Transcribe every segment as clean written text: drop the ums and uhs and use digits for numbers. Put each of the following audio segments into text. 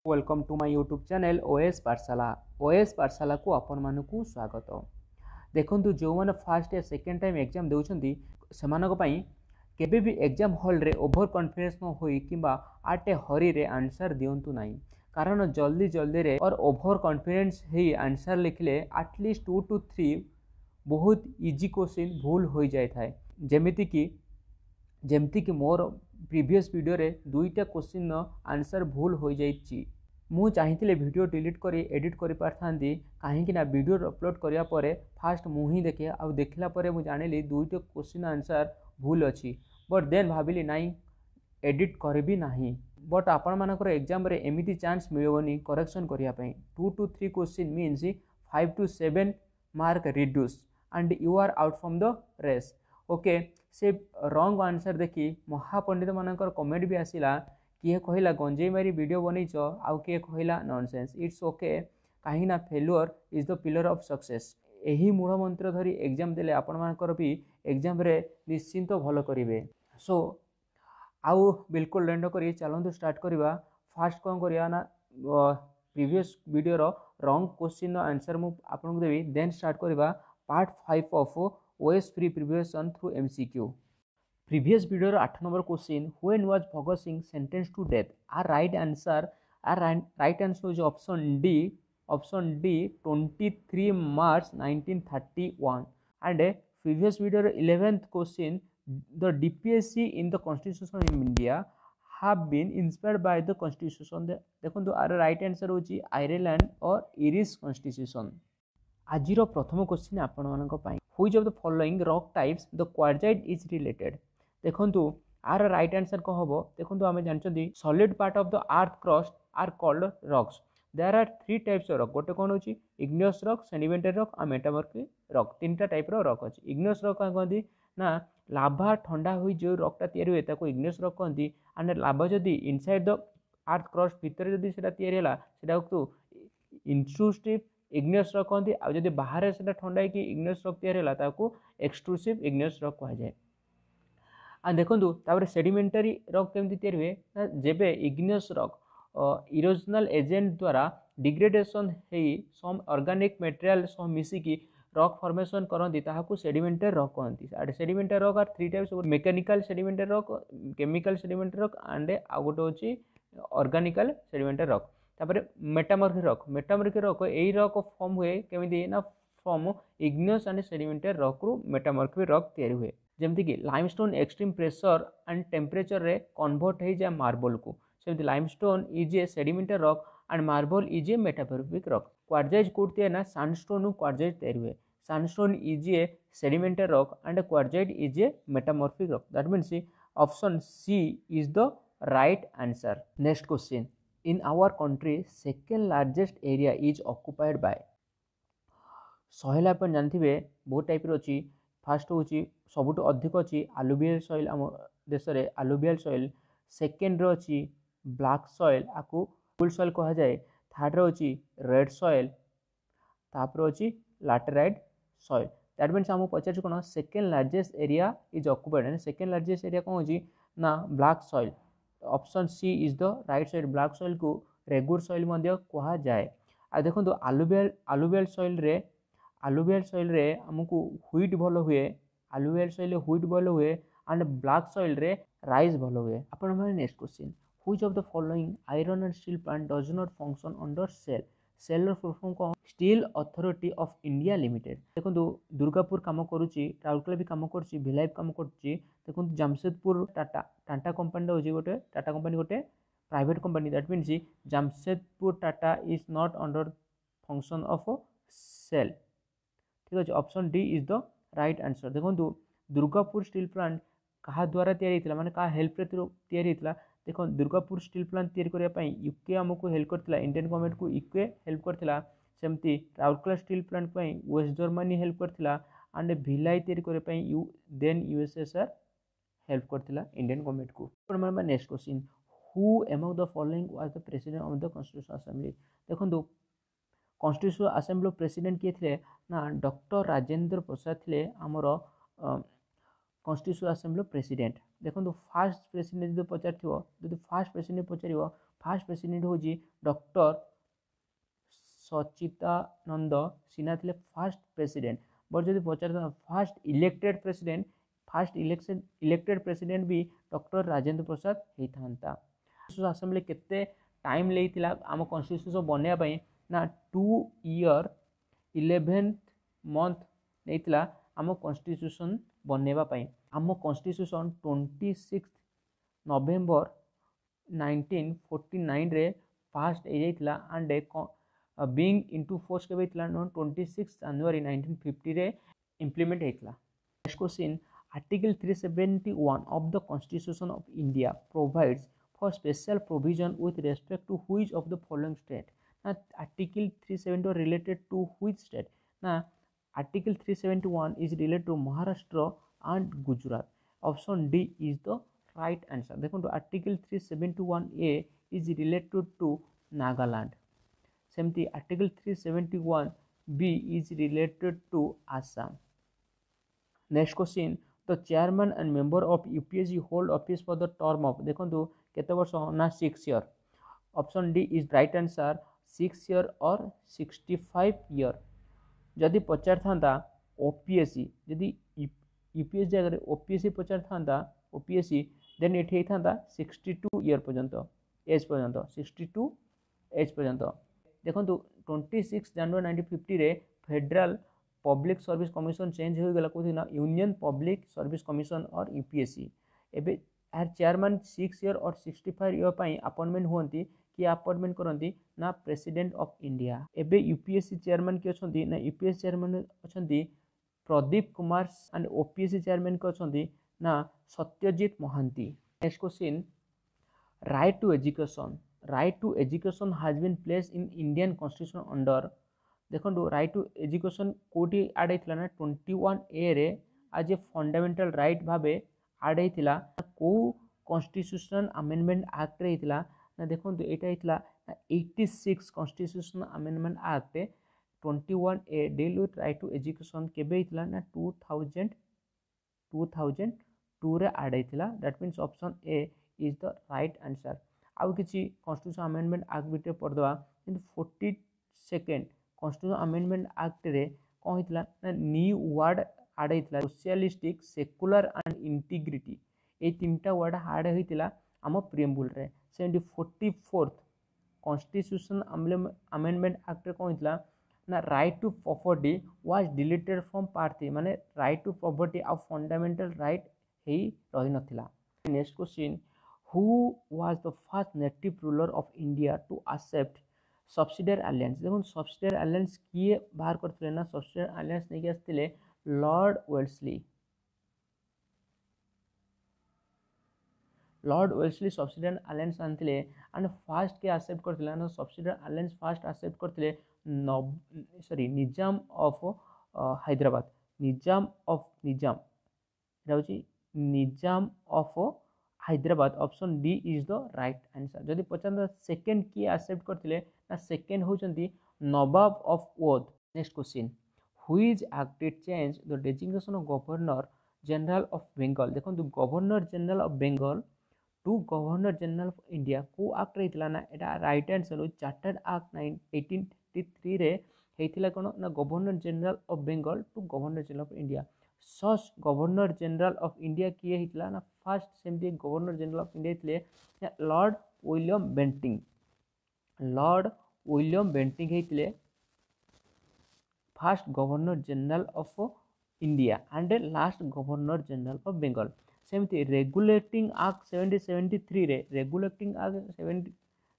Welcome to my YouTube channel OS Pathshala को आपण मानकु स्वागत। देखंतु जो मैंने फास्ट या सेकेंड टाइम एग्जाम देउछंती सेमानक पई केबे भी एग्जाम हॉल रे ओवर कॉन्फिडेंस न होई किंबा आटे हरी रे आंसर दियंतु नाही, कारण जल्दी रे और ओवर कॉन्फिडेंस ही आंसर लिखले एटलीस्ट 2 to 3 बहुत इजी क्वेश्चन भूल हो जाए थाए। जेमती कि मोर प्रीवियस वीडियो रे दुईटा क्वेश्चन आंसर भूल हो जाइछि। मु चाहिए वीडियो डिलीट करी एडिट करि पारथांती, काहेकि ना वीडियो अपलोड करिया परे फास्ट मु ही देखे आ देखला परे मु जानिली दुईटा क्वेश्चन आंसर भूल अछि, बट देन भाबिली नाई एडिट करबी नाही। बट आपण मानकर एग्जाम रे एमिति चांस मिलबनी करेक्शन करिया पई। 2 to 3 question means 5 to 7 mark reduce and you are out from the race. Okay, से रॉन्ग आंसर देखी महापंडित मानकर कमेंट भी आसिला, किए कहला गंजेई मारी वीडियो बनईच आउ किए कहला नॉनसेंस। इट्स ओके, कहीं ना failure is the pillar of success. यही मूल मंत्र धरी एग्जाम देले आपण मानकर भी एग्जाम रे निश्चिंत भल करिवे। सो आउ बिल्कुल लेंड करी चलंतु स्टार्ट करिवा। फास्ट कौन करिया ना प्रीवियस वीडियो रो रॉन्ग क्वेश्चन आंसर मु आपन देबी, देन स्टार्ट करिवा part 5 of OS free preparation through MCQ. Previous video 8 number question, when was Bhagat Singh sentence to death? Our right answer is option D 23 March 1931। And previous video 11th question, the DPSC in the constitution of India have been inspired by the constitution। देखो our right answer होची Ireland और Irish constitution. आज प्रथम question आपण मानक पई, which of the following rock types the quartzite is related? देखंतु our right answer को हबो। देखंतु आमे जानचंदी solid part of the earth crust are called rocks. There are 3 types of rock. गोटे कोन होची इग्नियस रॉक, सेडिमेंटरी रॉक आ मेटामॉर्फिक रॉक। तीनटा टाइप रो रॉक अछि। इग्नियस रॉक का कहंदी ना लाभा ठंडा हुई जो रॉकटा तयारी हुए ताको इग्नियस रॉक कहंदी। एंड लाभा जदी इनसाइड द अर्थ क्रस्ट भीतर जदी सेटा तयारी हला सेटा को इंट्रूसिव इग्नियस रॉक कहंदी। आ जदी बाहर सेटा ठंडा कि इग्नियस रॉक तयारी हला ताको एक्सट्रूसिव इग्नियस रॉक कहा जाय। आ देखंतु तापर सेडिमेंटरी रॉक केमती तयारी हुए ना, जेबे इग्नियस रॉक इरोजनल एजेंट द्वारा डिग्रेडेशन हेई सम ऑर्गेनिक मटेरियल सह मिसिकी रॉक फॉर्मेशन करंती ताहाकू सेडिमेंटरी रॉक कहंती। आ sedimentary rock are 3 types, mechanical sedimentary rock, chemical sedimentary rock and आ गोटे होची ऑर्गेनिकल सेडिमेंटरी रॉक। तापर मेटामॉर्फिक रॉक। मेटामॉर्फिक रॉक एई रॉक फॉर्म हुए केमिति ना from igneous and sedimentary rock रु मेटामॉर्फिक रॉक तयारी हुए। जेमती कि limestone extreme pressure and temperature रे कन्वर्ट हो जाए मार्बल को, सेमती limestone is a sedimentary rock and marble is a metamorphic rock. Quartzite कोड ना सैंडस्टोन क्वार्जाइट तैयारी हुए। Sandstone is a sedimentary rock and quartzite is a metamorphic rock. That means option C is the right answer. Next question, in our country second largest area is occupied by? Soil आप जानते बहुत type अच्छी। Fast हूँ सबुठ अधिक अच्छी आलुवियल soil आम देश में आलुवियल सॉइल। सेकेंड अच्छी ब्लैक सॉइल आपको फुल सॉइल कह जाए। थर्ड अच्छी रेड सॉइल, तापर अच्छी लैटेराइट सॉइल। दैट मीन्स आमको पचार कौन second largest area is occupied. Second largest area कौन होची ना black soil. Option C is the right soil. Black soil को रेगुर सॉइल कह जाए। आ देखो आलुवियल सॉइल रे आमको व्हीट भल हुए। आलुवियल सॉइल व्हीट भल हुए एंड ब्लैक सॉइल रे राइस भल हुए। आपण माने next question, which of the following iron and steel plant does not function under SAIL? SAIL रो फुल फॉर्म को Steel Authority of India Limited. देखो दुर्गापुर काम करूची, राउरकेला भी काम करूची, भिलाई काम करूची। देखो जमशेदपुर टाटा कंपनी होची गोटे, टाटा कंपनी गोटे private company. That means Jamshedpur Tata is not under function of SAIL. ठीक अच्छे, option D is the right answer. देखो दुर्गापुर स्टील प्लांट क्या द्वारा या माने क्या हेल्प या? देखो दुर्गापुर स्टील प्लांट या यूके आमको हेल्प करता, इंडियन गवर्नमेंट को यूके हेल्प करता। सेमती Rourkela steel plant West Germany help करता and Bhilai then USSR help करता इंडियन गवर्नमेंट को। Next question, who among the following was the president of the constitution assembly? देखो कॉन्स्टिट्यूशन असेंबली प्रेसिडेंट किए थे ना डॉक्टर राजेंद्र प्रसाद थे आमर कॉन्स्टिट्यूशन असेंबली प्रेसिडेंट। देखो फास्ट प्रेसिडेंट जो पचार जो फास्ट प्रेसिडेंट पचार फास्ट प्रेसिडेंट हूँ डॉक्टर सच्चिदानंद सिन्हा थे फास्ट प्रेसिडेंट। बट जब पचार first elected president elected president भी डॉक्टर राजेंद्र प्रसाद होता। आसेम्बली केते टाइम लेइथिला आम कॉन्स्टिट्यूशन बनवाई ना 2 year 11 month लेइथिला आम कॉन्स्टिट्यूशन बनवाई। आम कॉन्स्टिट्यूशन 26 November 1949 रे पास हो एंड बीइंग इनटू फोर्स के 26 January 1950 रे इम्प्लीमेंट होता। Next question article 371 of the Constitution of India provides for special provision with respect to which of the following state? Now article 371 related to which state? Now article 371 is related to Maharashtra and Gujarat. Option D is the right answer। देखो article 371A is related to Nagaland। सेमती article 371B is related to Assam। Next question the chairman and member of UPSC hold office for the term of देखो केते वर्ष ना 6 year। Option D is right answer 6 year और 65 year। जदि पचार था OPSC जदि UPSC जगह ओपीएससी पचार था ओपीएससी देन ये था 62 year पर्यंत एज पर्यंत 62 एज पर्यंत। देखो 26 January 1950 रे federal public service commission change हो गला कोथि ना यूनियन पब्लिक सर्विस कमिशन और यूपीएससी। एबे यार चेयरमैन 6 year और 65 year पाई अपॉइंटमेंट होती कि अपॉइंटमेंट करती ना प्रेसिडेंट ऑफ इंडिया। एबे यूपीएससी चेयरमैन के अच्छा ना यूपीएससी चेयरमैन अच्छा Pradeep Kumar and OPSC chairman के अच्छा ना Satyajit Mohanty. Next question right to education has been placed in Indian constitution under देखो राइट टू एजुकेशन कोटी आड होता ना 21A रे आज ए फंडामेंटल राइट भावे आड होता को कॉन्स्टिट्यूशन अमेंडमेंट एक्ट रे होता ना देखो यहाँ होता 86 constitution amendment act 21A deal with right to education केबे होता ना 2002 रे आड होता। That means option A is the right answer. आउ किसी कॉन्स्टिट्यूशन अमेंडमेंट एक्ट भितर पढ़दवा कि 42nd कॉन्स्टिट्यूशन अमेंडमेंट एक्ट रे कौन होता ना न्यू वर्ड आड होता सोशलिस्टिक सेकुलर एंड इंटीग्रिटी ये 3टा वर्ड आड होता आम प्रिएम्बुल रे। सेमती 44th कॉन्स्टिट्यूशन अमेंडमेंट एक्ट रे कौन होता ना right to property was deleted from part 3 माने राइट टू प्रॉपर्टी आ फंडामेंटल राइट ही रही नथिला। Next question who was the first native ruler of India to accept subsidiary alliance. देखो सब्सिडियरी अलायंस किए बाहर करते ना सब्सिडियरी अलायंस नहीं आसते Lord Wellesley. Lord Wellesley subsidiary alliance आनते एंड फास्ट के एक्सेप्ट करते ना सब्सिडियरी अलायंस फास्ट एक्सेप्ट करते Nizam of Hyderabad Nizam Nizam of Hyderabad. Option D is the right answer. जदि पचार सेकेंड किए एक्सेप्ट करते ना सेकेंड होचंती Nawab of Oudh. Next question which act change the designation of governor general of Bengal. देखो governor general of Bengal to governor general of India को act रही ना यहाँ राइट आंसर चार्टर्ड एक्ट 1883 रे होता कौन ना governor general of Bengal to governor general of India. सच गवर्नर जनरल ऑफ इंडिया किए होता ना फास्ट सेमती गवर्नर जनरल ऑफ इंडिया थे Lord William Bentinck. Lord William Bentinck होते first governor general of India and last governor general of Bengal. सेमती regulating act 1773 रे regulating act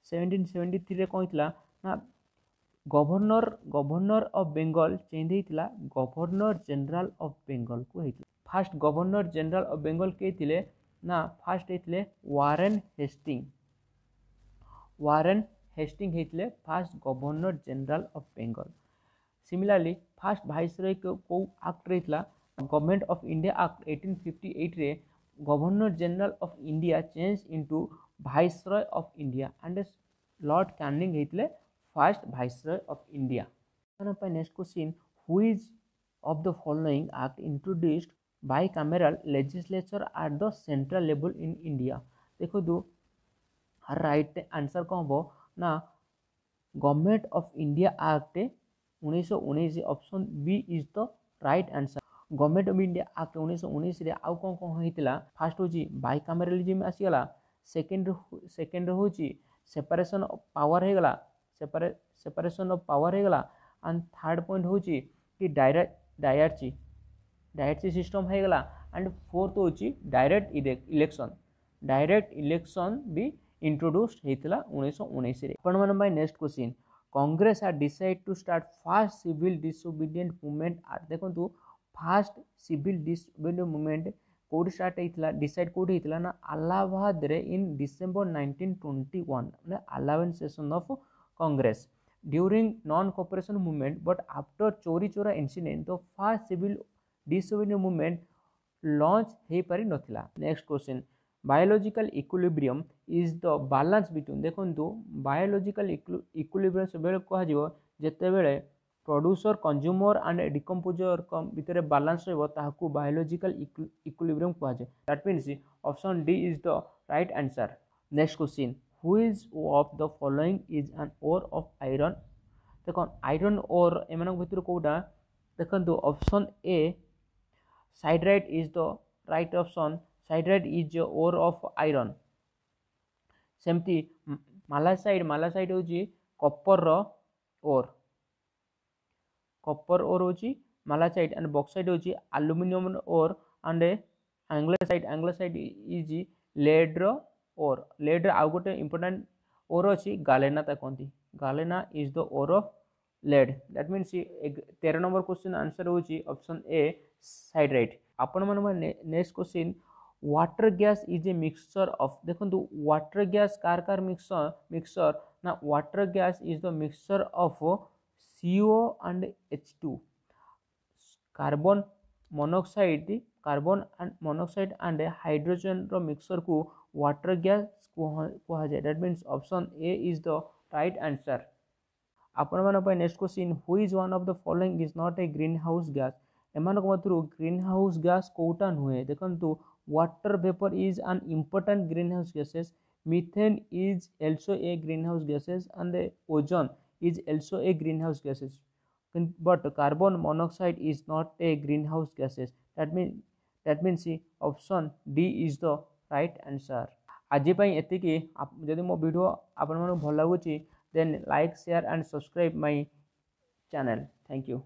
1773 रे कौन होता ना गवर्नर ऑफ बेंगल चेंज होता गवर्नर जनरल ऑफ बेंगल को होता। First governor general of Bengal के थे ना फास्ट होते वारेन हेस्टिंग। वारेन हेस्टिंग होते first governor general of Bengal. Similarly first viceroy को एक्ट रही गवर्नमेंट ऑफ इंडिया एक्ट 1858 रे governor general of India change into viceroy of India and Lord Canning होते first viceroy of India. Next question which of the following act introduced bicameral legislature at the central level in India। देखो right answer कौन हम ना government of India act 1919 option B is the right answer. Government of India act 1919 आउ कौन कौन होता first हूँ bicameralism आसीगला सेकेंड हूँ सेपरेशन ऑफ पावर होगला सेपरेशन ऑफ पावर होगला एंड थर्ड पॉइंट हूँ कि डायरेक्ट सिस्टम होगला एंड फोर्थ हूँ डायरेक्ट इलेक्शन भी इंट्रोड्यूस होता 1919 आपण next question Congress are decide to start first civil disobedient movement आर देखो फास्ट सिविल डिसोबीडिएंट मूवमेंट कौट स्टार्ट होता डिसाइड कौट होता ना अलाहाबाद रे इन डिसेंबर 1921 माने Allahabad session of Congress during non cooperation movement but after Chauri Chaura incident the first civil disobedient movement launch हो पारि नथिला। Next question biological equilibrium is the balance between देखो बायोलॉजिकल इक्विलिब्रियम सब कह जितेबले प्रोड्यूसर कंज्यूमर एंड डिकम्पोजर भितर balance रहा बायोलॉजिकल इक्विलिब्रियम कह that means option D is the right answer. Next question who is of the following is an ore of iron देखो iron ore एम भर कौटा देखो option A siderite is the right option siderite is ore of iron सेमती malachite हूँ copper ore हूँ malachite and bauxite हूँ aluminium ore and anglesite is lead ore lead आउ गोटे इंपोर्टेंट ओर अच्छी गालेना कहती galena is the ore of lead that means 13 number question answer हूँ option A siderite. आपण मैंने next question water gas is a mixture of देखो water gas कार mixture ना water gas is the mixture of CO and H2 carbon monoxide and hydrogen रो mixture को water gas कह जाए that means option A is the right answer. आपण next question who is one of the following is not A green house gas एमान मध्य green house gas कौटा नुहे देखो water vapor is an important greenhouse gases methane is also a greenhouse gases and the ozone is also a greenhouse gases but carbon monoxide is not a greenhouse gases that means option D is the right answer। आज एतिकी जदि मो video आपण मन भल लगुच then like share and subscribe my channel. Thank you.